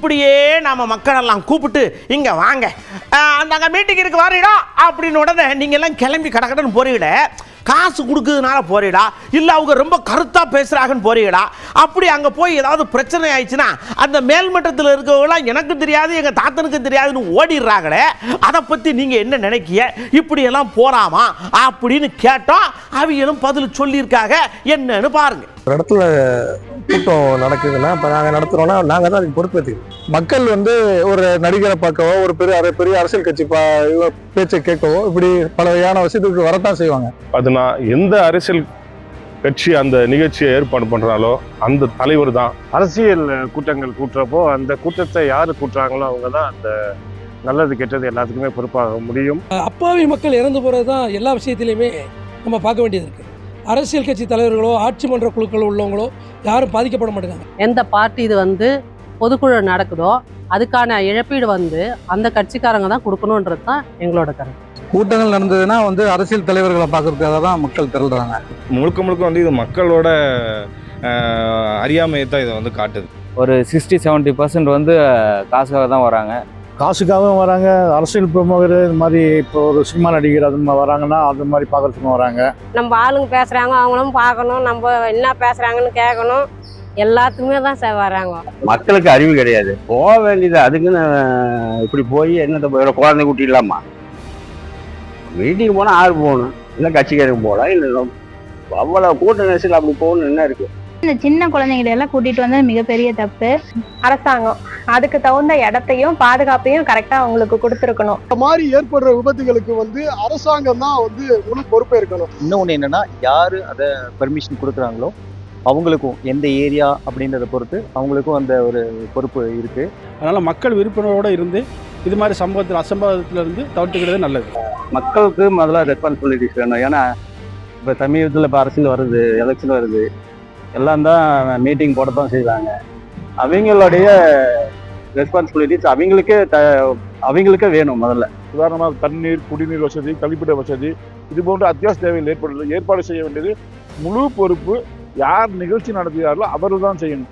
இப்படியே நம்ம மக்களெல்லாம் கூப்பிட்டு இங்கே வாங்க நாங்கள் மீட்டிங் இருக்கு வாரிடா அப்படின்னு உடனே நீங்கள் எல்லாம் கிளம்பி கடன்னு போறீட, காசு கொடுக்குறதுனால போறீடா, இல்லை அவங்க ரொம்ப கருத்தாக பேசுகிறாங்கன்னு போறீடா. அப்படி அங்கே போய் ஏதாவது பிரச்சனை ஆயிடுச்சுன்னா அந்த மேல்மட்டத்தில் இருக்கவங்களாம் எனக்கு தெரியாது எங்கள் தாத்தனுக்கு தெரியாதுன்னு ஓடிடுறாங்களே, அதை பற்றி நீங்கள் என்ன நினைக்கிய? இப்படியெல்லாம் போகலாமா அப்படின்னு கேட்டோம். அவங்களும் பதில் சொல்லியிருக்காங்க. என்னன்னு பாருங்க. ஒரு இடத்துல கூட்டம் நடக்குதுன்னா இப்போ நாங்கள் நடத்துகிறோன்னா நாங்கள் தான் அதுக்கு பொறுப்பேற்றுக்கணும். மக்கள் ஒரு நடிகரை பார்க்கவோ, ஒரு பெரிய அரசியல் கட்சி பேச்சை கேட்கவோ, இப்படி பல வகையான வசதிக்கு வரத்தான் செய்வாங்க. அதுனா எந்த அரசியல் கட்சி அந்த நிகழ்ச்சியை ஏற்பாடு பண்றாலோ அந்த தலைவர் தான். அரசியல் கூட்டங்கள் கூட்டுறப்போ அந்த கூட்டத்தை யாரு கூட்டுறாங்களோ அவங்க தான் அந்த நல்லது கெட்டது எல்லாத்துக்குமே பொறுப்பாக முடியும். அப்பாவி மக்கள் இறந்து போகிறது தான் எல்லா விஷயத்திலையுமே நம்ம பார்க்க வேண்டியது இருக்குது. அரசியல் கட்சி தலைவர்களோ ஆட்சி மன்ற குழுக்கள் உள்ளவங்களோ யாரும் பாதிக்கப்பட மாட்டேங்காங்க. எந்த பார்ட்டி இது பொதுக்குழு நடக்குதோ அதுக்கான இழப்பீடு அந்த கட்சிக்காரங்க தான் கொடுக்கணுன்றது தான் எங்களோட கருத்து. கூட்டங்கள் நடந்ததுன்னா அரசியல் தலைவர்களை பார்க்கறதுக்காக தான் மக்கள் திரள்றாங்க. முழுக்க முழுக்க இது மக்களோட அறியாமையை தான் இதை காட்டுது. ஒரு 60-70% காசுக்காக தான் வராங்க. காசுக்காகவும் வராங்க, அரசியல் பிரமுகர் இது மாதிரி இப்போ ஒரு சினிமா நடிகர் அது மாதிரி வராங்கன்னா அது மாதிரி பார்க்கறதுக்கும் வராங்க. நம்ம ஆளுங்க பேசுகிறாங்க, அவங்களும் பார்க்கணும், நம்ம என்ன பேசுகிறாங்கன்னு கேட்கணும், எல்லாத்துக்குமே தான் வராங்க. மக்களுக்கு அறிவு கிடையாது, போக வேண்டியது அதுக்குன்னு இப்படி போய் என்னத்தை குழந்தை கூட்டிடலாமா? மீட்டிங் போனால் ஆறு போகணும், இல்லை கட்சிக்காரங்க போகலாம், இல்லை அவ்வளோ கூட்ட நெரிசல் அப்படி போகணும் என்ன இருக்குது? இந்த சின்ன குழந்தைங்களை எல்லாம் கூட்டிட்டு வந்தது மிகப்பெரிய தப்பு. அரசாங்கம் அதுக்கு தகுந்த இடத்தையும் பாதுகாப்பையும் கரெக்டாக அவங்களுக்கு கொடுத்துருக்கணும். இந்த மாதிரி ஏற்படுற விபத்துகளுக்கு அரசாங்கம் தான் முழு பொறுப்பே இருக்கணும். இன்னொன்று என்னன்னா, யாரு அதை பெர்மிஷன் கொடுக்குறாங்களோ அவங்களுக்கும் எந்த ஏரியா அப்படின்றத பொறுத்து அவங்களுக்கும் அந்த ஒரு பொறுப்பு இருக்கு. அதனால மக்கள் விருப்பத்தோடு இருந்து இது மாதிரி அசம்பாவிதத்துல இருந்து தவிர்த்துக்கிறது நல்லது. மக்களுக்கு முதல்ல ரெஸ்பான்சிபிலிட்டிஸ் வேணும். ஏன்னா இப்போ சமீபத்தில் இப்போ அரசியல் வருது, எலெக்ஷன் வருது, எல்லாம் தான் மீட்டிங் போட தான் செய்வாங்க. அவங்களுடைய ரெஸ்பான்சிபிலிட்டிஸ் அவங்களுக்கே வேணும். முதல்ல உதாரணமாக தண்ணீர், குடிநீர் வசதி, கழிப்பிட வசதி, இது போன்ற அத்தியாவசிய தேவைகள் ஏற்பாடு செய்ய வேண்டியது முழு பொறுப்பு யார் நிகழ்ச்சி நடத்துகிறார்களோ அவர்கள் தான் செய்யணும்.